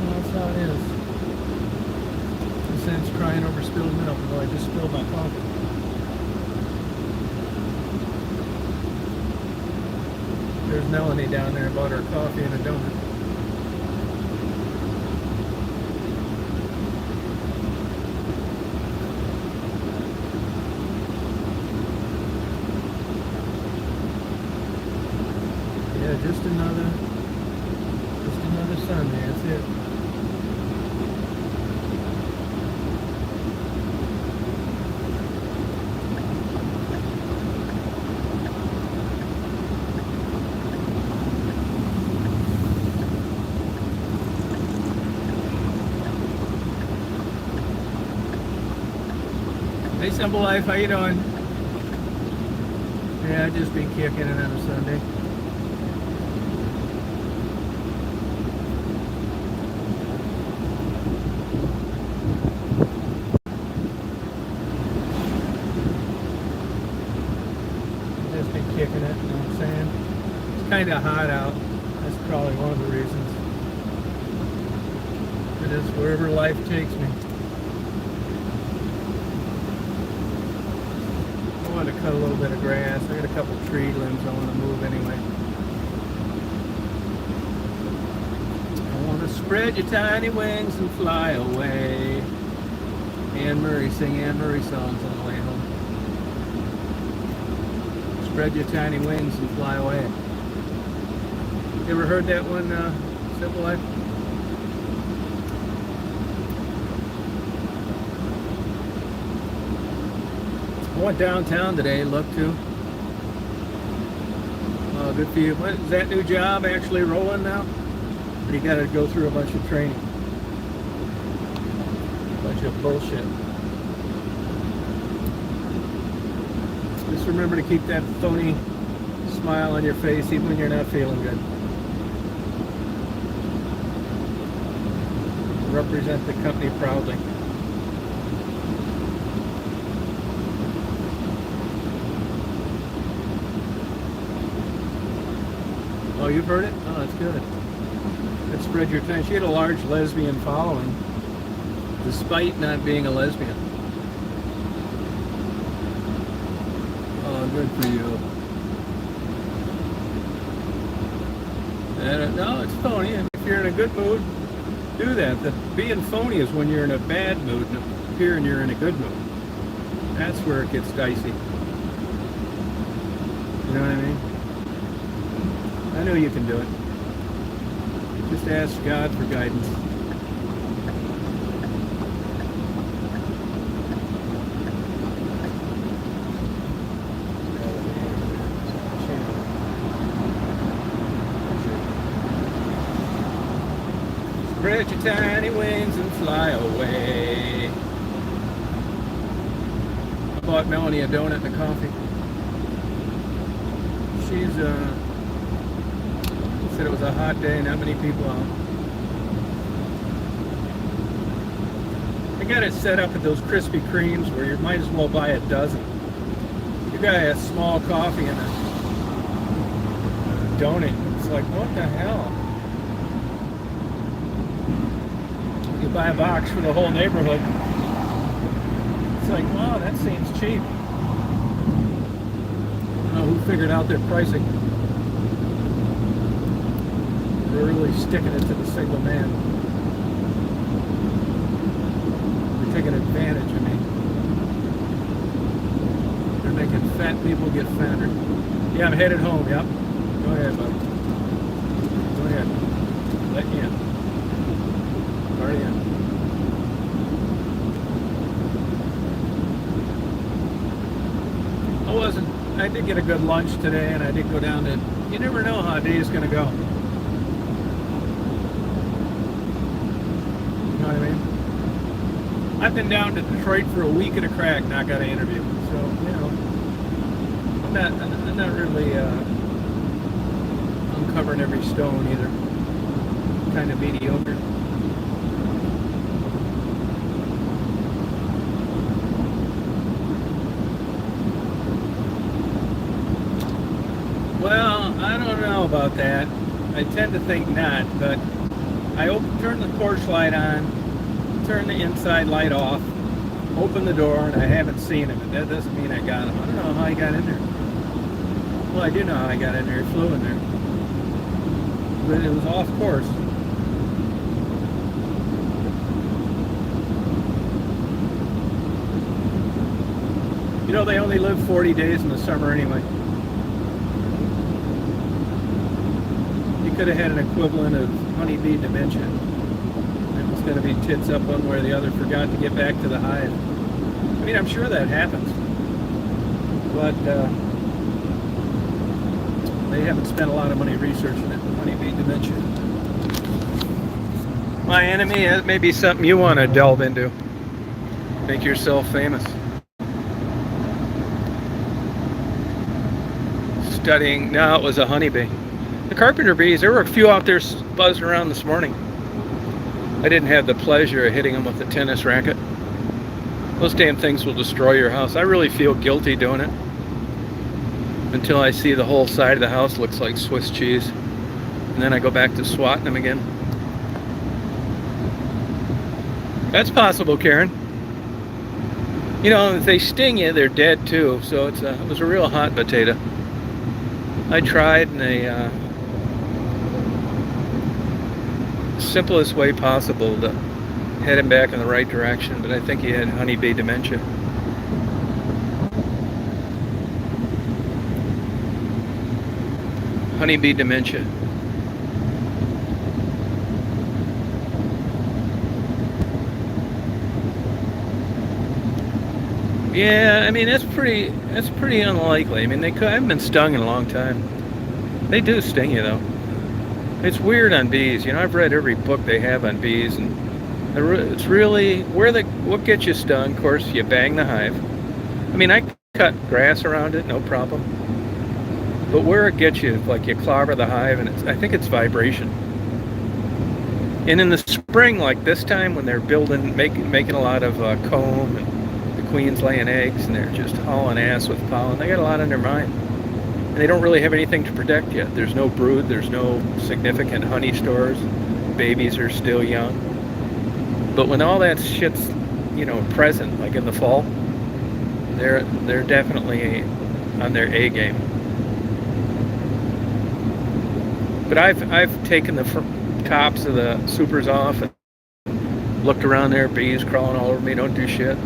That's how it is. No sense crying over spilled milk. Well, I just spilled my coffee. There's Melanie down there, bought her coffee and a donut. Yeah, just another Sunday, that's it. Hey, Simple Life, how you doing? Yeah, I just been kicking it on a Sunday. Just been kicking it, you know what I'm saying? It's kind of hot out. That's probably one of the reasons. It is wherever life takes me. I want to cut a little bit of grass. I got a couple tree limbs I want to move anyway. I want to spread your tiny wings and fly away. Anne Murray, sing Anne Murray songs on the way home. Spread your tiny wings and fly away. You ever heard that one, Simple Life? I went downtown today, looked to. Good for you. What, is that new job actually rolling now? Or you got to go through a bunch of training? A bunch of bullshit. Just remember to keep that phony smile on your face even when you're not feeling good. Represent the company proudly. Oh, you've heard it? Oh, that's good. That spread your attention. She had a large lesbian following, despite not being a lesbian. Oh, good for you. And, no, it's phony. And if you're in a good mood, do that. The being phony is when you're in a bad mood and appearing you're in a good mood. That's where it gets dicey. You know what I mean? I know you can do it. Just ask God for guidance. Spread your tiny wings and fly away. I bought Melanie a donut and a coffee. She's said it was a hot day, not many people out. I got it set up at those Krispy Kremes where you might as well buy a dozen. You got a small coffee and a donut. It's like, what the hell? You buy a box for the whole neighborhood. It's like, wow, that seems cheap. I don't know who figured out their pricing. They're really sticking it to the single man. They're taking advantage of me. They're making fat people get fatter. Yeah, I'm headed home, yep. Go ahead, buddy. Go ahead. Let you in. Already in. I did get a good lunch today, and I did go down to, you never know how a day is going to go. You know what I mean? I've been down to Detroit for a week at a crack, not got an interview. So, you know, I'm not really uncovering every stone either. Kind of mediocre. Well, I don't know about that. I tend to think not, but turned the porch light on, turned the inside light off, opened the door, and I haven't seen him. And that doesn't mean I got him. I don't know how he got in there. Well, I do know how he got in there. He flew in there. But it was off course. You know, they only live 40 days in the summer anyway. You could have had an equivalent of honeybee dementia. It was going to be tits up one way or the other, forgot to get back to the hive. I mean, I'm sure that happens. But they haven't spent a lot of money researching it. Honeybee dementia. My enemy, it may be something you want to delve into. Make yourself famous. Studying, no, it was a honeybee. The carpenter bees, there were a few out there buzzing around this morning. I didn't have the pleasure of hitting them with a tennis racket. Those damn things will destroy your house. I really feel guilty doing it. Until I see the whole side of the house looks like Swiss cheese. And then I go back to swatting them again. That's possible, Karen. You know, if they sting you, they're dead too. So it was a real hot potato. I tried in the simplest way possible to head him back in the right direction, but I think he had honeybee dementia. Honeybee dementia. Yeah, I mean that's pretty unlikely. I mean I haven't been stung in a long time. They do sting you though. It's weird on bees. You know, I've read every book they have on bees, and it's really what gets you stung. Of course, you bang the hive. I mean, I cut grass around it, no problem. But where it gets you, like you clobber the hive, and I think it's vibration. And in the spring, like this time, when they're making a lot of comb, and the queen's laying eggs, and they're just hauling ass with pollen, they got a lot on their mind. And they don't really have anything to protect yet. There's no brood, there's no significant honey stores. Babies are still young. But when all that shit's, you know, present, like in the fall, they're definitely on their A game. But I've taken the tops of the supers off and looked around there, bees crawling all over me, don't do shit.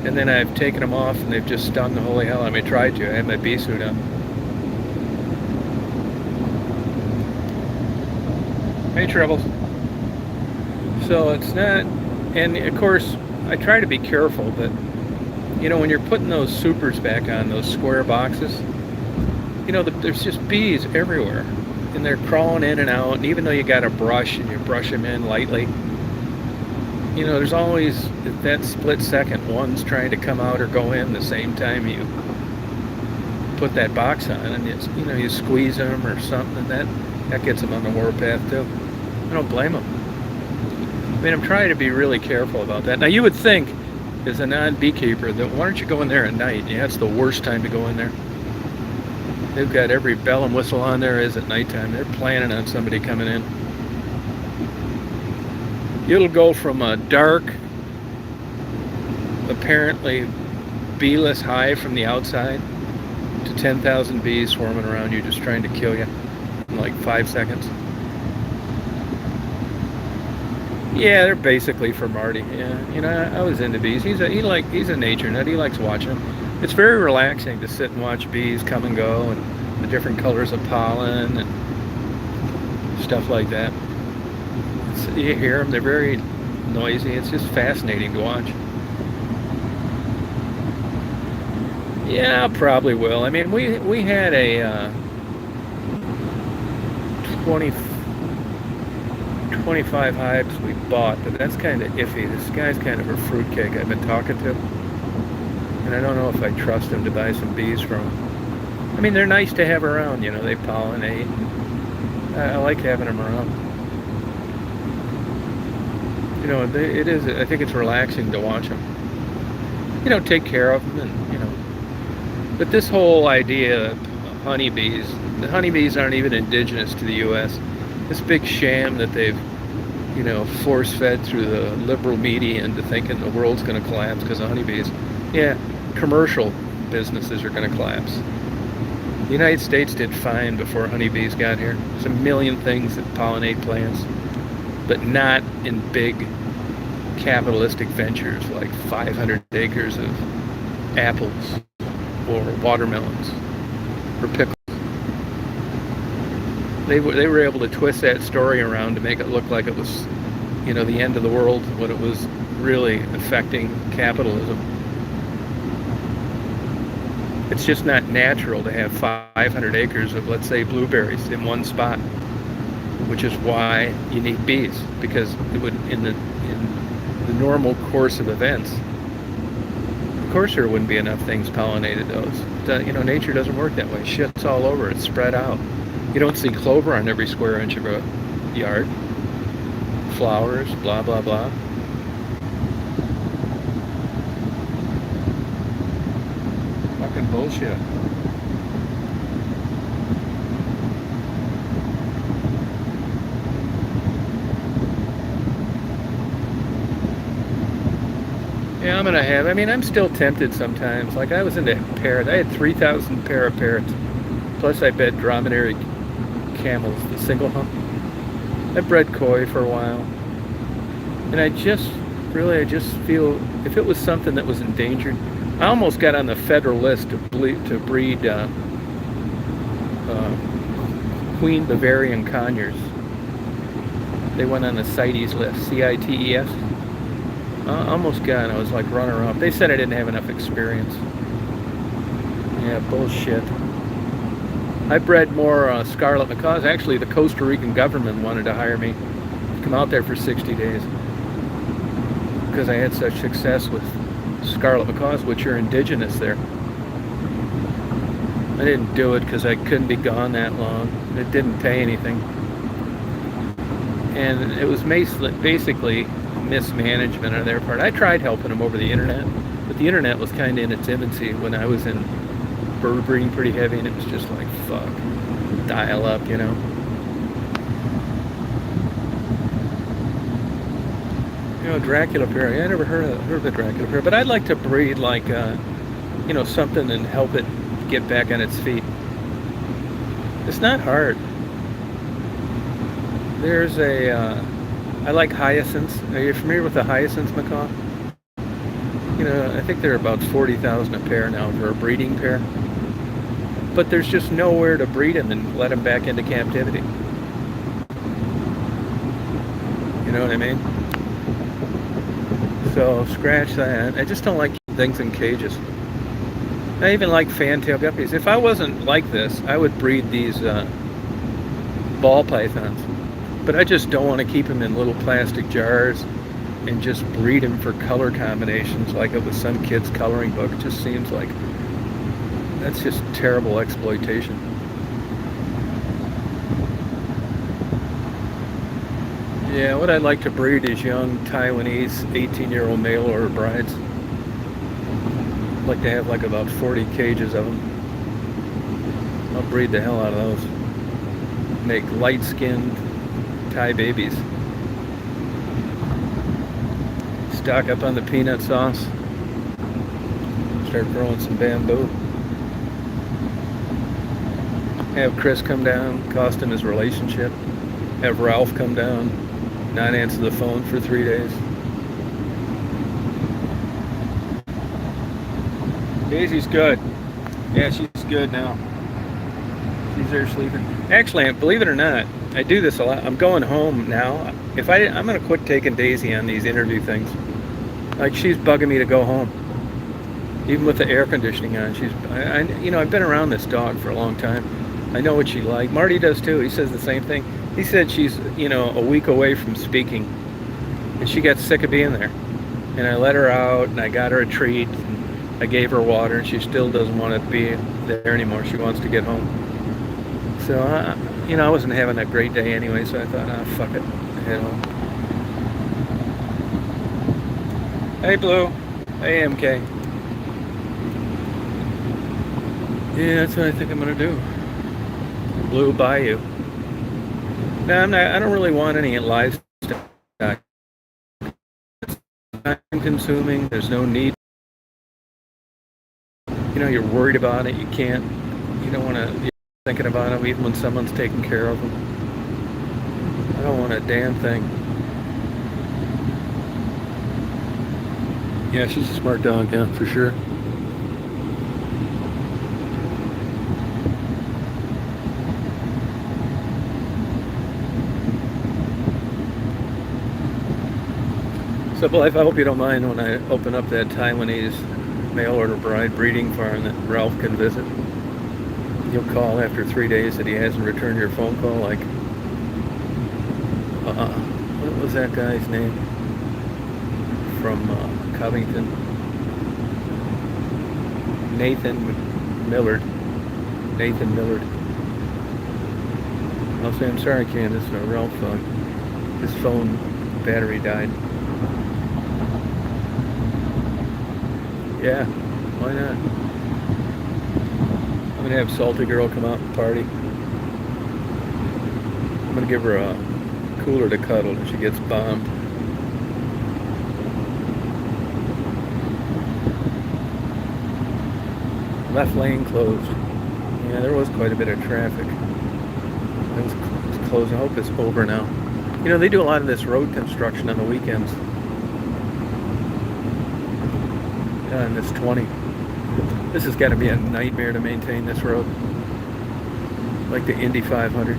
And then I've taken them off and they've just stung the holy hell. I mean, I tried to. I had my bee suit on. Hey, Trebles. So it's not, and of course, I try to be careful, but you know, when you're putting those supers back on, those square boxes, you know, there's just bees everywhere. And they're crawling in and out, and even though you got a brush and you brush them in lightly, you know, there's always that split second one's trying to come out or go in the same time you put that box on, and it's, you know, you squeeze them or something, and that gets them on the warpath too. I don't blame them. I mean, I'm trying to be really careful about that. Now, you would think, as a non-beekeeper, that why don't you go in there at night? Yeah, it's the worst time to go in there. They've got every bell and whistle on there is at nighttime. They're planning on somebody coming in. It'll go from a dark, apparently beeless hive from the outside to 10,000 bees swarming around you, just trying to kill you in like 5 seconds. Yeah, they're basically for Marty. Yeah, you know, I was into bees. He's a nature nut. He likes watching them. It's very relaxing to sit and watch bees come and go, and the different colors of pollen and stuff like that. You hear them, they're very noisy. It's just fascinating to watch. Yeah, I probably will. I mean, we had a 25 hives we bought, but that's kind of iffy. This guy's kind of a fruitcake I've been talking to. And I don't know if I trust him to buy some bees from him. I mean, they're nice to have around, you know, they pollinate. I like having them around. You know, it is, I think it's relaxing to watch them. You know, take care of them, and, you know. But this whole idea of honeybees, the honeybees aren't even indigenous to the U.S. This big sham that they've force-fed through the liberal media into thinking the world's going to collapse because of honeybees. Yeah, commercial businesses are going to collapse. The United States did fine before honeybees got here. There's a million things that pollinate plants, but not in big capitalistic ventures like 500 acres of apples or watermelons or pickles. They were able to twist that story around to make it look like it was, the end of the world when it was really affecting capitalism. It's just not natural to have 500 acres of, let's say, blueberries in one spot, which is why you need bees, because it would, in the normal course of events, of course there wouldn't be enough things pollinated those. Nature doesn't work that way. Shit's all over. It's spread out. You don't see clover on every square inch of a yard. Flowers, blah, blah, blah. Fucking bullshit. Yeah, I'm still tempted sometimes. Like, I was into parrots. I had 3,000 pair of parrots. Plus I bred dromedary camels, the single hump. I bred koi for a while. And I just feel if it was something that was endangered, I almost got on the federal list to breed Queen Bavarian conures. They went on the CITES list, CITES. Almost got, I was like runner up. They said I didn't have enough experience. Yeah, bullshit. I bred more scarlet macaws. Actually, the Costa Rican government wanted to hire me to come out there for 60 days because I had such success with scarlet macaws, which are indigenous there. I didn't do it because I couldn't be gone that long. It didn't pay anything. And it was basically mismanagement on their part. I tried helping them over the internet, but the internet was kind of in its infancy when I was in bird breeding pretty heavy, and it was just like, fuck, dial up, Dracula parrot. I never heard of the Dracula parrot, but I'd like to breed like, something and help it get back on its feet. It's not hard. There's I like hyacinths. Are you familiar with the hyacinth macaw? I think they're about 40,000 a pair now for a breeding pair. But there's just nowhere to breed them and let them back into captivity. You know what I mean? So scratch that. I just don't like things in cages. I even like fantail guppies. If I wasn't like this, I would breed these ball pythons. But I just don't want to keep them in little plastic jars and just breed them for color combinations like it was some kid's coloring book. It just seems like that's just terrible exploitation. Yeah, what I'd like to breed is young Taiwanese 18-year-old mail order brides. I'd like to have like about 40 cages of them. I'll breed the hell out of those. Make light-skinned Thai babies. Stock up on the peanut sauce. Start growing some bamboo. Have Chris come down, cost him his relationship. Have Ralph come down, not answer the phone for 3 days. Daisy's good. Yeah, she's good now. She's there sleeping. Actually, believe it or not, I do this a lot. I'm going home now. I'm going to quit taking Daisy on these interview things. Like, she's bugging me to go home. Even with the air conditioning on. I've been around this dog for a long time. I know what she likes. Marty does too. He says the same thing. He said she's, a week away from speaking. And she got sick of being there. And I let her out, and I got her a treat. And I gave her water, and she still doesn't want to be there anymore. She wants to get home. So, I wasn't having a great day anyway, so I thought, fuck it. Head home. Hey, Blue. Hey, MK. Yeah, that's what I think I'm going to do. Blue Bayou. No, I don't really want any livestock. time consuming. There's no need. You're worried about it. You can't. You don't want to. You're thinking about it even when someone's taking care of them. I don't want a damn thing. Yeah, she's a smart dog. Yeah, for sure. So, Blythe, I hope you don't mind when I open up that Taiwanese mail order bride breeding farm that Ralph can visit. You'll call after 3 days that he hasn't returned your phone call. Like, what was that guy's name from Covington? Nathan Millard. Nathan Millard. I'll say, I'm sorry, Candace. Ralph, his phone battery died. Yeah, why not? I'm gonna have Salty Girl come out and party. I'm gonna give her a cooler to cuddle if she gets bombed. Left lane closed. Yeah, there was quite a bit of traffic. It was closed. I hope it's over now. They do a lot of this road construction on the weekends. On this 20. This has got to be a nightmare to maintain this road. Like the Indy 500.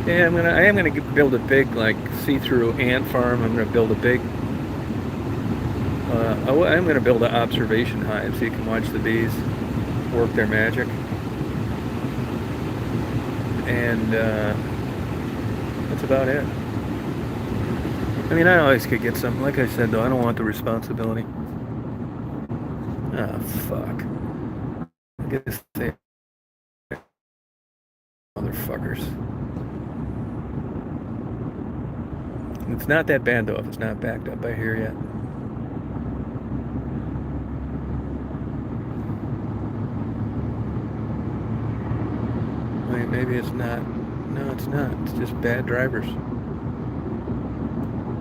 Yeah, I am gonna build a big, like, see-through ant farm. I'm gonna build a big. I'm gonna build an observation hive so you can watch the bees work their magic. And that's about it. I always could get something. Like I said, though, I don't want the responsibility. Ah, fuck. I guess they motherfuckers. It's not that bad, though, if it's not backed up by here yet. Wait, maybe it's not. No, it's not. It's just bad drivers.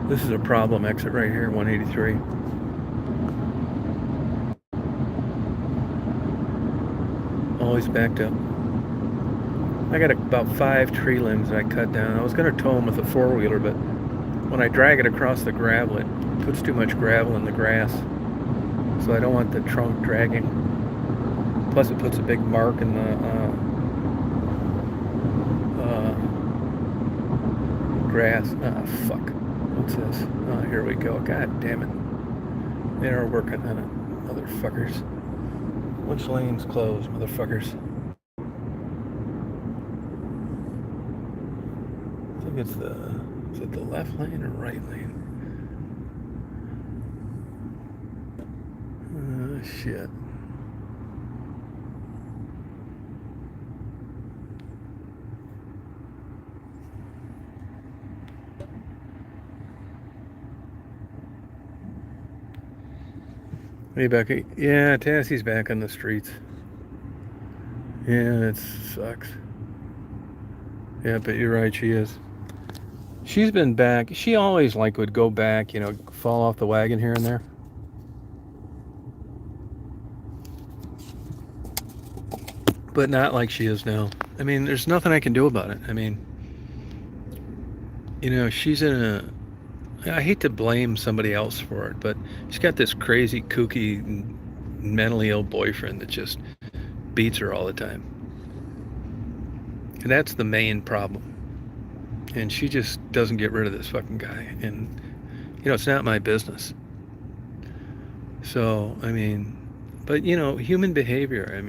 This is a problem exit right here, 183. Always backed up. I got about 5 tree limbs I cut down. I was going to tow them with a four-wheeler, but when I drag it across the gravel, it puts too much gravel in the grass. So I don't want the trunk dragging. Plus it puts a big mark in the grass. Oh, fuck. What's this? Oh, here we go. God damn it. They are working on it, motherfuckers. Which lane's closed, motherfuckers? I think it's is it the left lane or right lane? Oh, shit. Hey, Becky. Yeah, Tassie's back on the streets. Yeah, it sucks. Yeah, but you're right, she is. She's been back. She always would go back, fall off the wagon here and there. But not like she is now. There's nothing I can do about it. She's in a. I hate to blame somebody else for it, but she's got this crazy, kooky, mentally ill boyfriend that just beats her all the time. And that's the main problem. And she just doesn't get rid of this fucking guy. And, it's not my business. So, but, human behavior,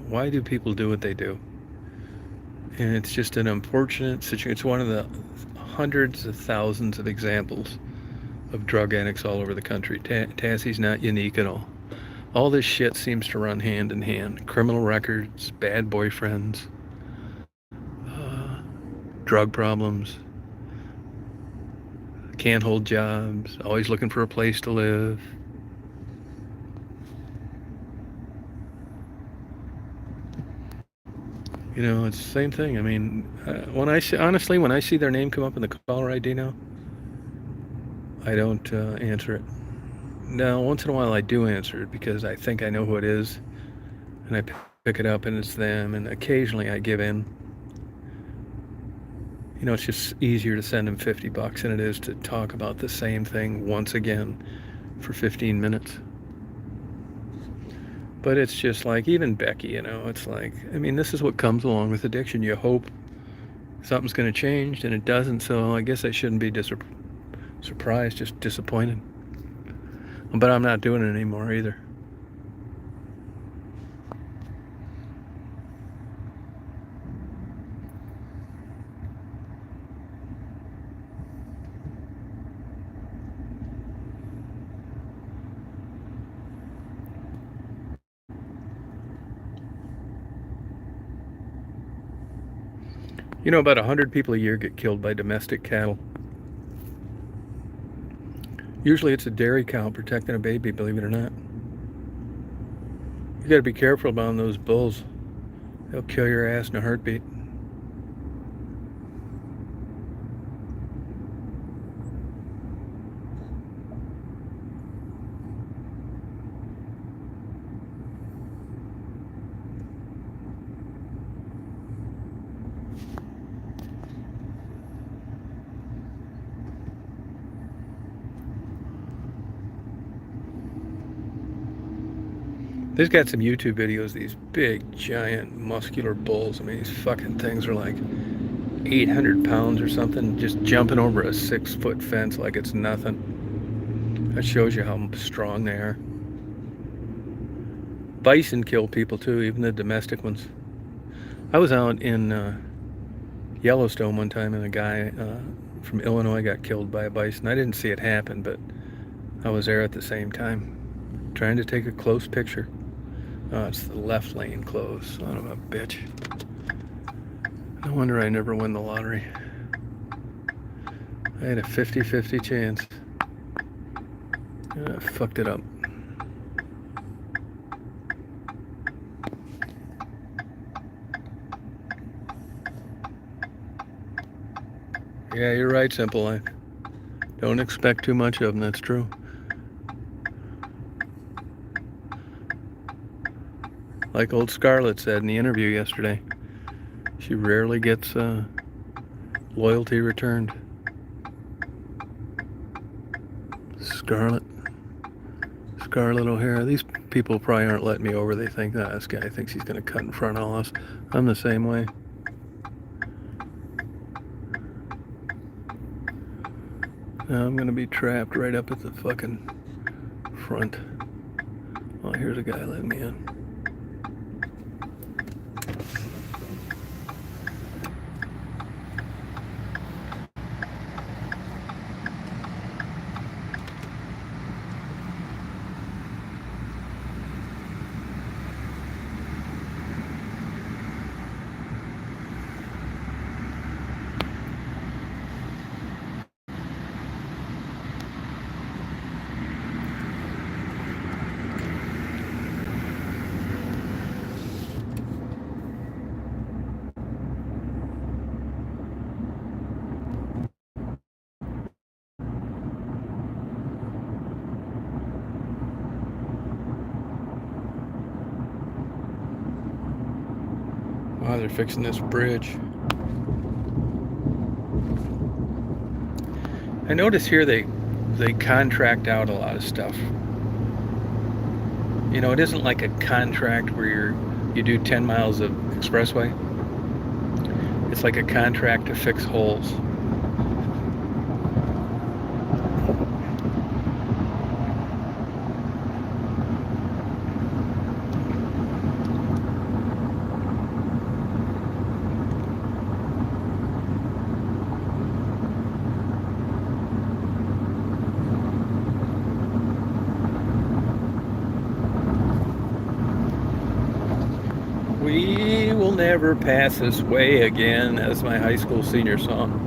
why do people do what they do? And it's just an unfortunate situation. It's one of the hundreds of thousands of examples of drug addicts all over the country. Tassie's not unique at all. All this shit seems to run hand in hand. Criminal records, bad boyfriends, drug problems, can't hold jobs, always looking for a place to live. You know, it's the same thing. I mean, when I see, honestly, when I see their name come up in the caller ID now, I don't answer it. Now, once in a while, I do answer it because I think I know who it is, and I pick it up and it's them. And occasionally, I give in. You know, it's just easier to send them $50 than it is to talk about the same thing once again for 15 minutes. But it's just like, even Becky, you know, it's like, I mean, this is what comes along with addiction. You hope something's going to change, and it doesn't. So I guess I shouldn't be surprised, just disappointed. But I'm not doing it anymore either. You know, about 100 people a year get killed by domestic cattle. Usually it's a dairy cow protecting a baby, believe it or not. You got to be careful about those bulls. They'll kill your ass in a heartbeat. They've got some YouTube videos, these big, giant, muscular bulls. I mean, these fucking things are like 800 pounds or something, just jumping over a 6-foot fence like it's nothing. That shows you how strong they are. Bison kill people too, even the domestic ones. I was out in Yellowstone one time, and a guy from Illinois got killed by a bison. I didn't see it happen, but I was there at the same time, trying to take a close picture. Oh, it's the left lane closed. Son of a bitch. No wonder I never win the lottery. I had a 50-50 chance. I fucked it up. Yeah, you're right, Simple Life. Don't expect too much of them, that's true. Like old Scarlett said in the interview yesterday, she rarely gets loyalty returned. Scarlett O'Hara. These people probably aren't letting me over. They think, oh, this guy thinks he's going to cut in front of all us. I'm the same way. Now I'm going to be trapped right up at the fucking front. Well, here's a guy letting me in. Wow, they're fixing this bridge. I notice here they contract out a lot of stuff. You know, it isn't like a contract where you do 10 miles of expressway. It's like a contract to fix holes. We will never pass this way again, as my high school senior song.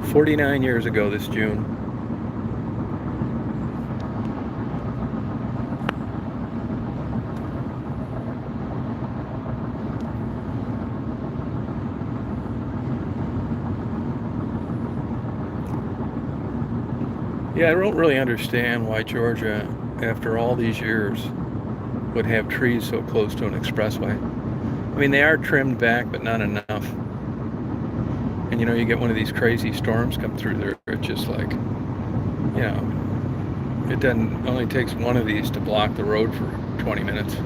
49 years ago this June. Yeah, I don't really understand why Georgia, after all these years, would have trees so close to an expressway. I mean, they are trimmed back, but not enough. And you get one of these crazy storms come through there. It's just like, it only takes one of these to block the road for 20 minutes.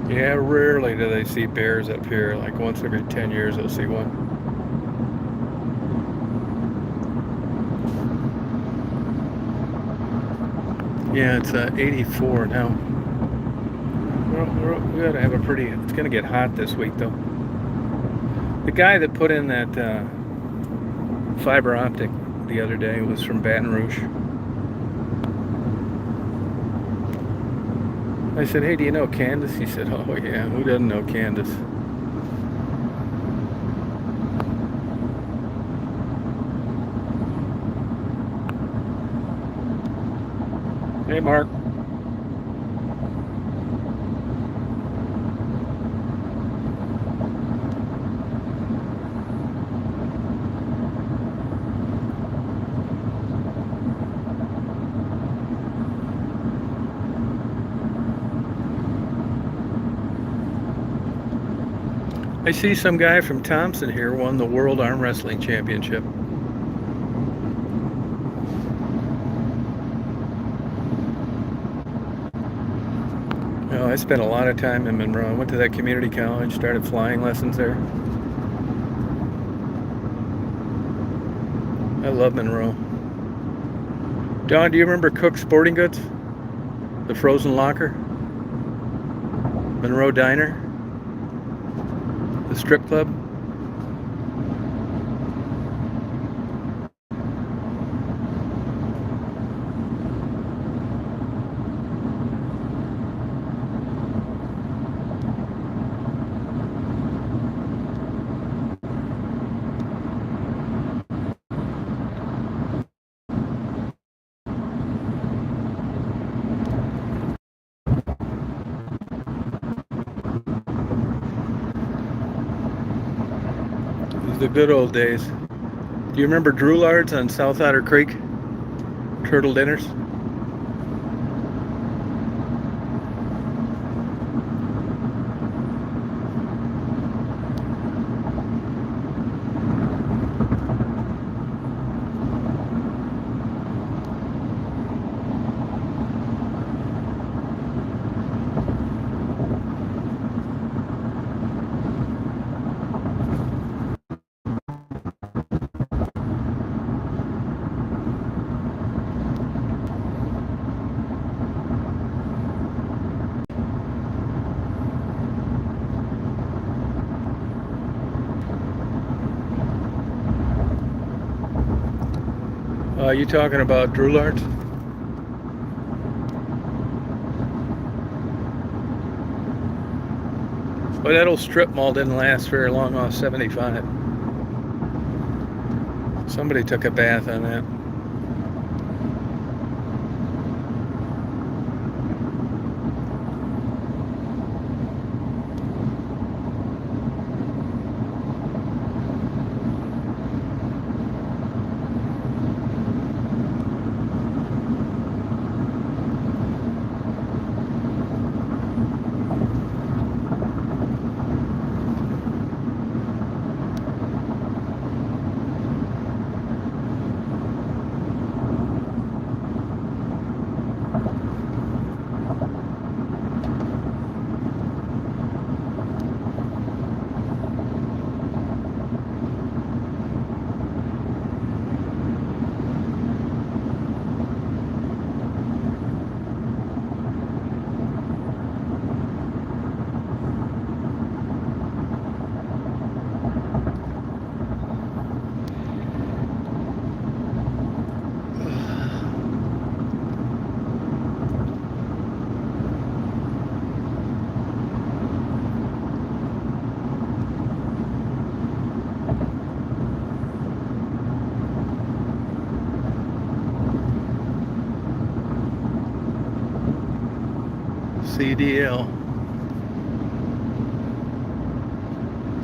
Yeah, rarely do they see bears up here. Like once every 10 years they'll see one. Yeah, it's 84 now. We ought to have it's going to get hot this week though. The guy that put in that fiber optic the other day was from Baton Rouge. I said, hey, do you know Candace? He said, oh yeah, who doesn't know Candace? Hey, Mark. I see some guy from Thompson here won the World Arm Wrestling Championship. Oh, I spent a lot of time in Monroe. I went to that community college, started flying lessons there. I love Monroe. Don, do you remember Cook's Sporting Goods? The Frozen Locker? Monroe Diner? The strip club? The good old days. Do you remember Droulard's on South Otter Creek? Turtle dinners? You talking about Droulards? Well, that old strip mall didn't last very long off 75. Somebody took a bath on that.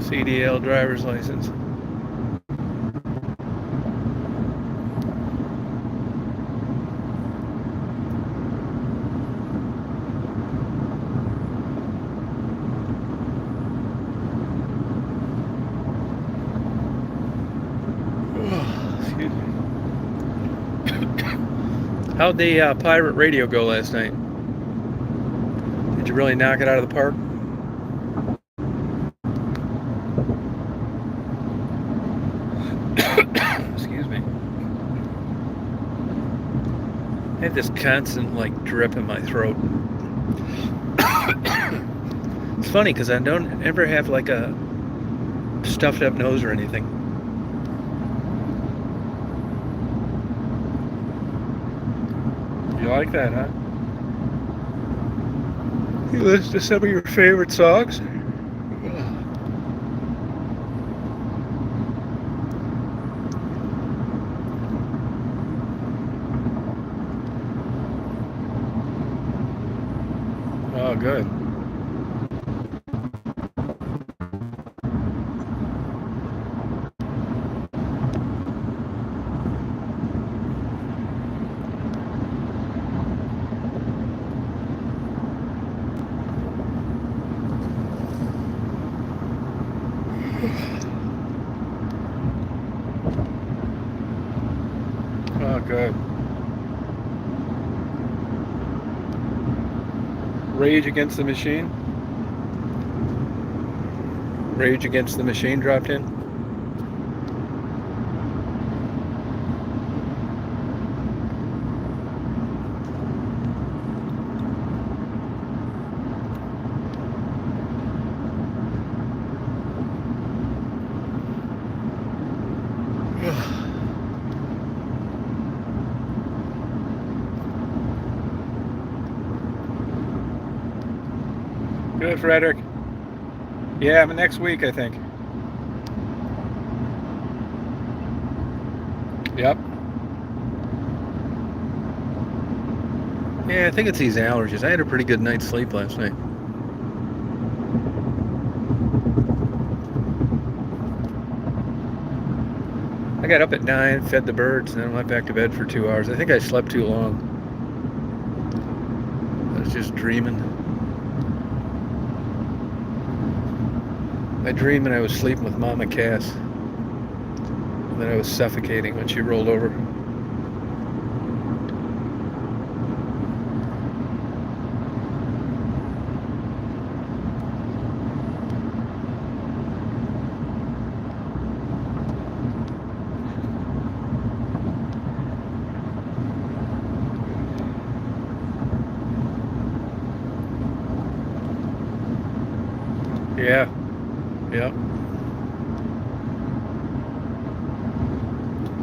CDL driver's license. Excuse me. How'd the pirate radio go last night? Did you really knock it out of the park? Excuse me. I have this constant drip in my throat. It's funny because I don't ever have a stuffed up nose or anything. You like that, huh? You listen to some of your favorite songs? Oh, good. Oh, good. Rage Against the Machine? Rage Against the Machine dropped in? Good, Frederick. Yeah, but next week, I think. Yep. Yeah, I think it's these allergies. I had a pretty good night's sleep last night. I got up at 9, fed the birds, and then went back to bed for 2 hours. I think I slept too long. I was just dreaming. I dreamed that I was sleeping with Mama Cass. And that I was suffocating when she rolled over. Yeah. Yep.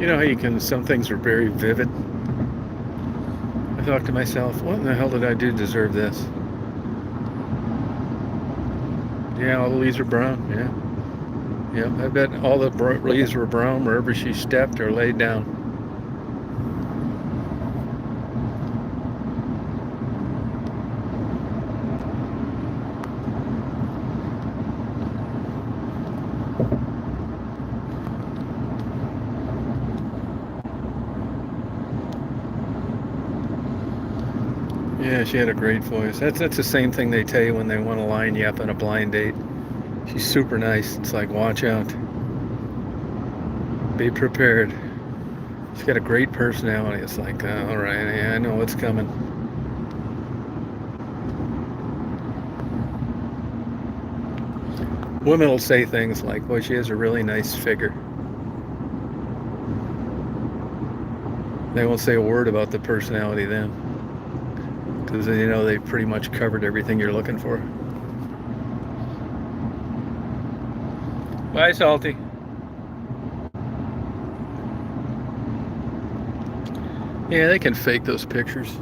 You know how you can, some things are very vivid. I thought to myself, what in the hell did I do to deserve this? Yeah, all the leaves are brown. Yeah. I bet all the leaves were brown wherever she stepped or laid down. Yeah, she had a great voice. That's the same thing they tell you when they want to line you up on a blind date. She's super nice. It's like, watch out. Be prepared. She's got a great personality. It's like, all right, yeah, I know what's coming. Women will say things like, boy, she has a really nice figure. They won't say a word about the personality then. Because, you know, they've pretty much covered everything you're looking for. Bye, Salty. Yeah, they can fake those pictures.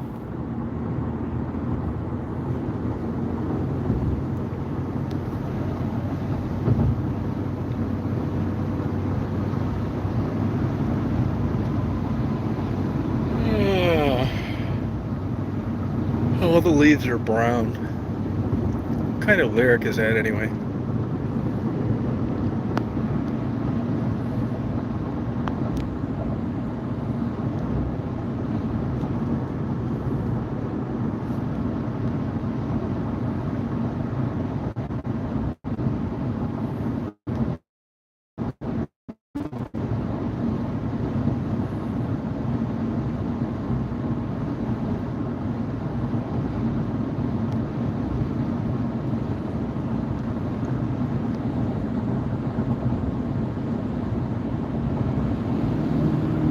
All the leaves are brown. What kind of lyric is that anyway?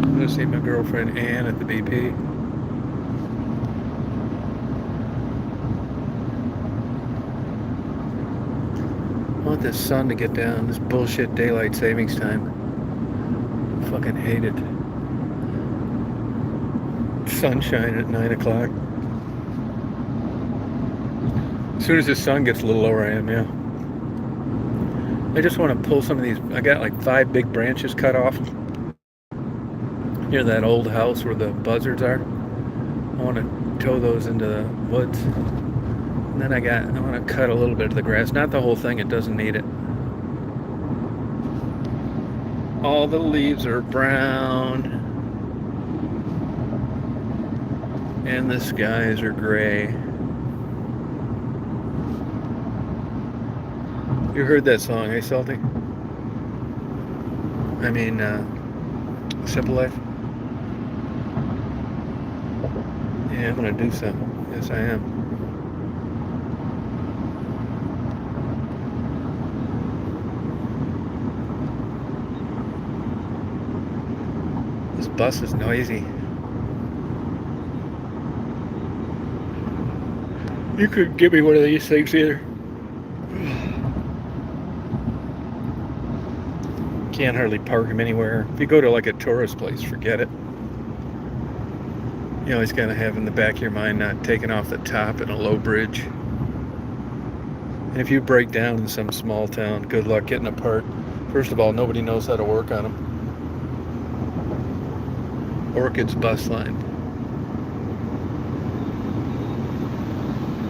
I'm going to see my girlfriend Ann at the BP. I want this sun to get down. This bullshit daylight savings time. I fucking hate it. Sunshine at 9 o'clock. As soon as the sun gets a little lower, I am, yeah. I just want to pull some of these. I got like 5 big branches cut off near that old house where the buzzards are. I want to tow those into the woods. And then I want to cut a little bit of the grass. Not the whole thing, it doesn't need it. All the leaves are brown. And the skies are gray. You heard that song, eh, Salty? I mean, Simple Life? Yeah, I'm gonna do so. Yes, I am. This bus is noisy. You couldn't give me one of these things either. Can't hardly park them anywhere. If you go to like a tourist place, forget it. You always gotta have in the back of your mind not taking off the top in a low bridge. And if you break down in some small town, good luck getting a part. First of all, nobody knows how to work on them. Orchid's bus line.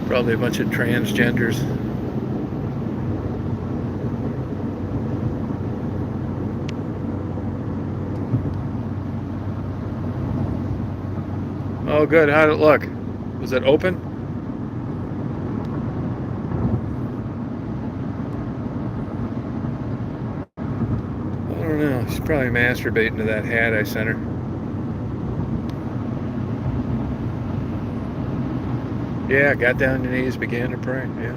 Probably a bunch of transgenders. Oh, good. How'd it look? Was it open? I don't know. She's probably masturbating to that hat I sent her. Yeah, got down on your knees, began to pray. Yeah.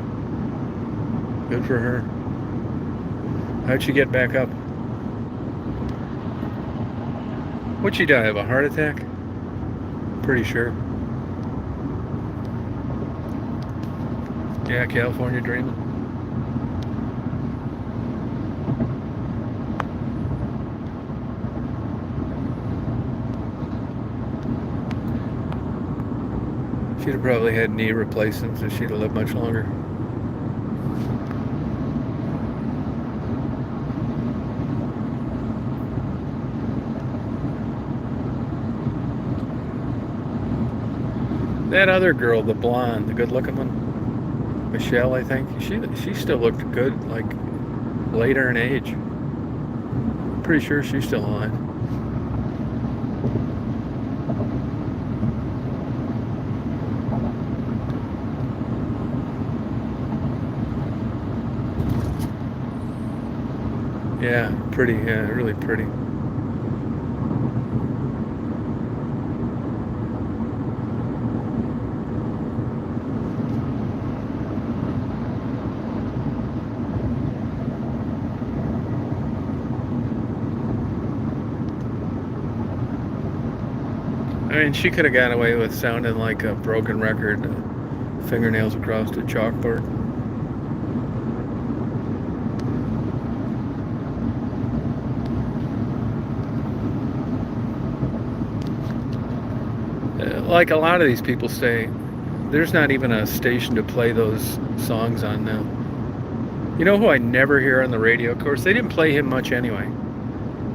Good for her. How'd she get back up? What'd she die of? A heart attack? Pretty sure. Yeah, California dreaming. She'd have probably had knee replacements if she'd have lived much longer. That other girl, the blonde, the good-looking one, Michelle, I think. She still looked good, like later in age. I'm pretty sure she's still alive. Yeah, pretty. Yeah, really pretty. I mean, she could have got away with sounding like a broken record, fingernails across the chalkboard. Like a lot of these people say, there's not even a station to play those songs on now. You know who I never hear on the radio? Of course, they didn't play him much anyway.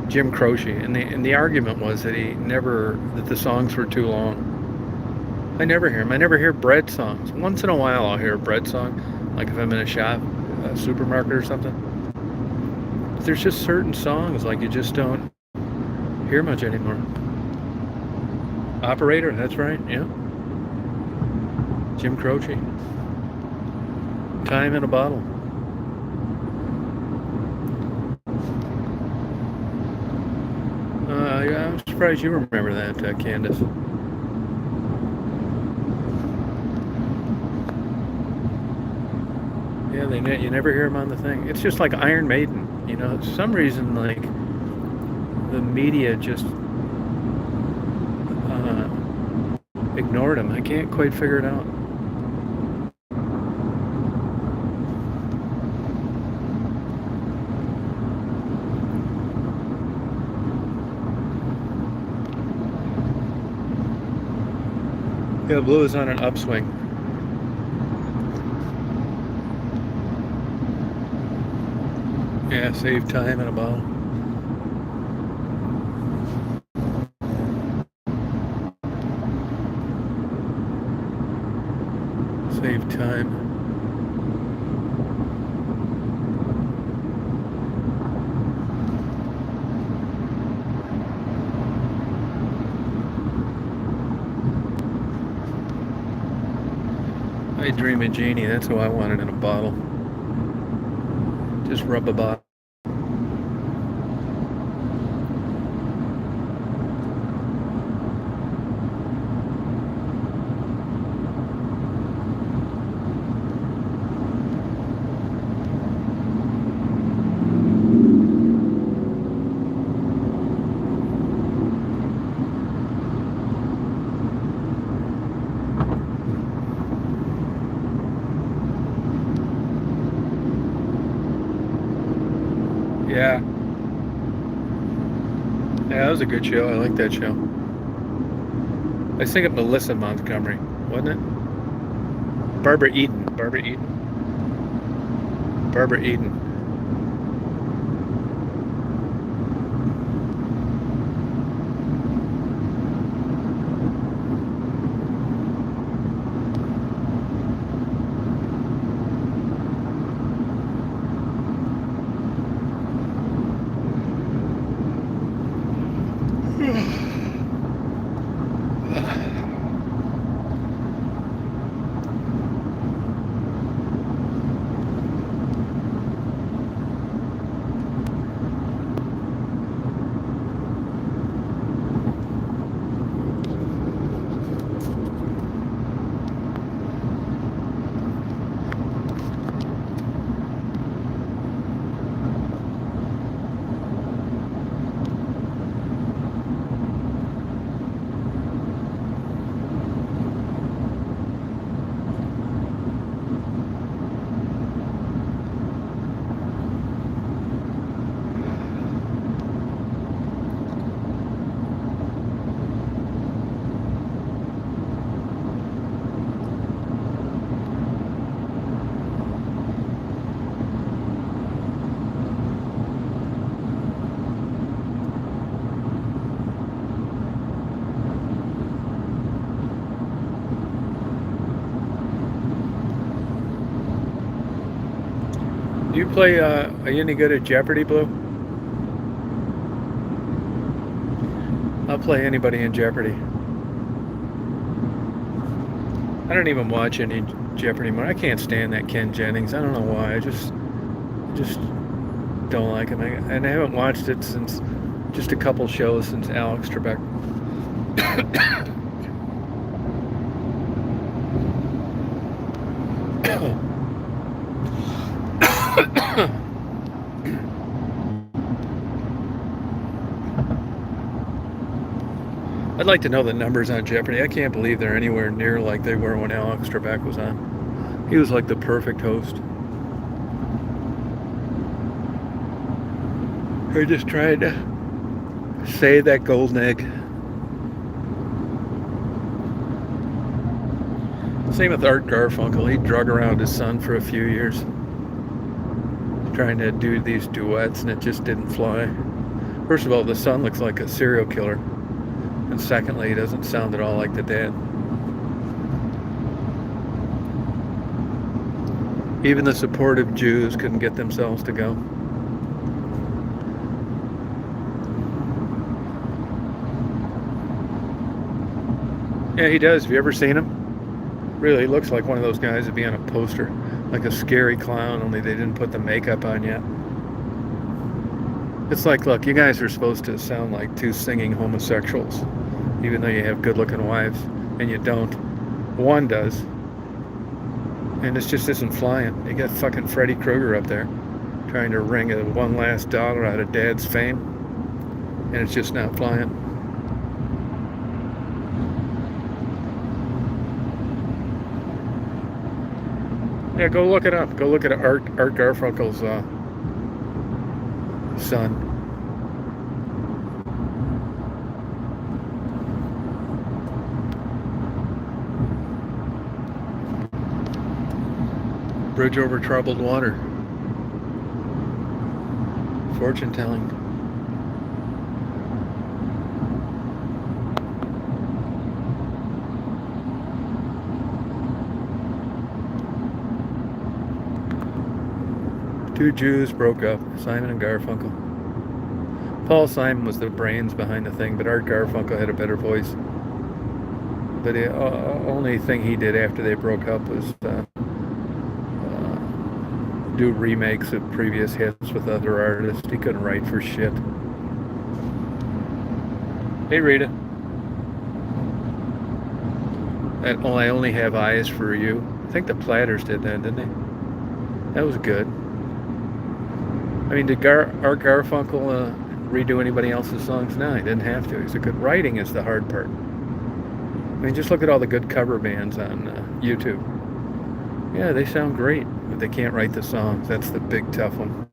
Jim Croce, and the argument was that that the songs were too long. I never hear him. I never hear Bread songs. Once in a while, I'll hear a Bread song, like if I'm in a shop, a supermarket or something. But there's just certain songs like you just don't hear much anymore. Operator, that's right. Yeah. Jim Croce. Time in a Bottle. Yeah, I'm surprised you remember that, Candace. Yeah, you never hear them on the thing. It's just like Iron Maiden. You know, for some reason, like the media just ignored them. I can't quite figure it out. Yeah, Blue is on an upswing. Yeah, save time in a bottle. Save time. I Dream of Jeannie, that's who I wanted in a bottle. Just rub a bottle. Yeah. Yeah, that was a good show. I like that show. I think of Melissa Montgomery, wasn't it? Barbara Eden. Barbara Eden. Barbara Eden. Do you play, are you any good at Jeopardy, Blue? I'll play anybody in Jeopardy. I don't even watch any Jeopardy anymore. I can't stand that Ken Jennings. I don't know why. I just don't like him. And I haven't watched it since just a couple shows since Alex Trebek. I'd like to know the numbers on Jeopardy. I can't believe they're anywhere near like they were when Alex Trebek was on. He was like the perfect host. He just tried to save that golden egg. Same with Art Garfunkel. He drug around his son for a few years, trying to do these duets, and it just didn't fly. First of all, the son looks like a serial killer. And secondly, he doesn't sound at all like the dad. Even the supportive Jews couldn't get themselves to go. Yeah, he does. Have you ever seen him? Really, he looks like one of those guys that'd be on a poster. Like a scary clown, only they didn't put the makeup on yet. It's like, look, you guys are supposed to sound like two singing homosexuals, even though you have good-looking wives, and you don't. One does. And it just isn't flying. You got fucking Freddy Krueger up there trying to wring one last dollar out of Dad's fame, and it's just not flying. Yeah, go look it up. Go look at Art Garfunkel's son. Bridge over troubled water. Fortune telling. Two Jews broke up, Simon and Garfunkel. Paul Simon was the brains behind the thing, but Art Garfunkel had a better voice. But the only thing he did after they broke up was do remakes of previous hits with other artists. He couldn't write for shit. Hey, Rita. And I Only Have Eyes for You. I think the Platters did that, didn't they? That was good. I mean, did Art Garfunkel redo anybody else's songs? No, he didn't have to. He's a good. Writing is the hard part. I mean, just look at all the good cover bands on YouTube. Yeah, they sound great, but they can't write the songs. That's the big tough one.